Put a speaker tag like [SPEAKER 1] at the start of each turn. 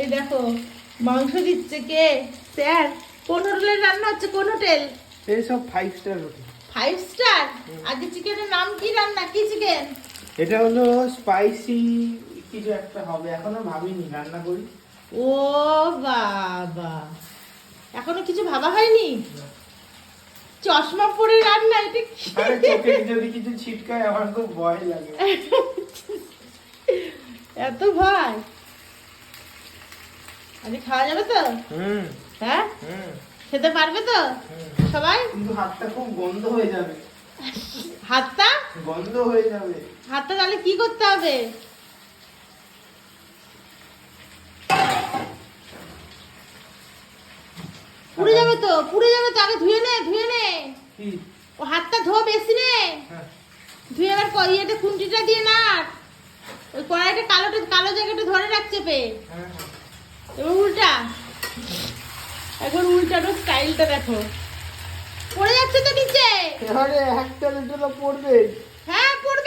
[SPEAKER 1] এই দেখো মাংস দিচ্ছে কে? স্যার। কোন হোটেলের রান্না হচ্ছে? কোন হোটেল?
[SPEAKER 2] এইসব 5 স্টার হোটেল।
[SPEAKER 1] 5 স্টার? আজকে চিকেনের নাম কি? রান্না কি চিকেন?
[SPEAKER 2] এটা হলো স্পাইসি কিছু একটা হবে, এখনো ভাবিনি, রান্না করি।
[SPEAKER 1] ও বাবা, এখনো কিছু ভাবা হয়নি? চশমা পরে রান্না, এটা কি?
[SPEAKER 2] আরে চোখে যদি কিছু ছিটকায় আমার খুব ভয় লাগে।
[SPEAKER 1] এত ভয়? আজকে খাওয়া যাবে তো?
[SPEAKER 2] হুম
[SPEAKER 1] হ্যাঁ,
[SPEAKER 2] হুম
[SPEAKER 1] খেতে পারবে তো সবাই?
[SPEAKER 2] কিন্তু হাতটা খুব গন্ধ হয়ে যাবে।
[SPEAKER 1] হাতটা
[SPEAKER 2] গন্ধ হয়ে যাবে।
[SPEAKER 1] হাতটা তাহলে কি করতে হবে? পুড়ে যাবে তো, পুড়ে যাবে তো। আগে ধুয়ে নে, ধুয়ে নে।
[SPEAKER 2] কি?
[SPEAKER 1] ও হাতটা ধো বেশি নে।
[SPEAKER 2] হ্যাঁ
[SPEAKER 1] ধুয়ে আবার ইয়েতে খুন্তিটা দিয়ে নাড়। ওই কড়াইটা কালো জায়গাটা ধরে রাখছে পে।
[SPEAKER 2] হ্যাঁ হ্যাঁ।
[SPEAKER 1] এবার উল্টা, একবার উল্টানোর স্টাইলটা দেখো। পড়ে যাচ্ছে তো নিচে।
[SPEAKER 2] এবারে একটা দুটো তো পড়বে।
[SPEAKER 1] হ্যাঁ পড়বে।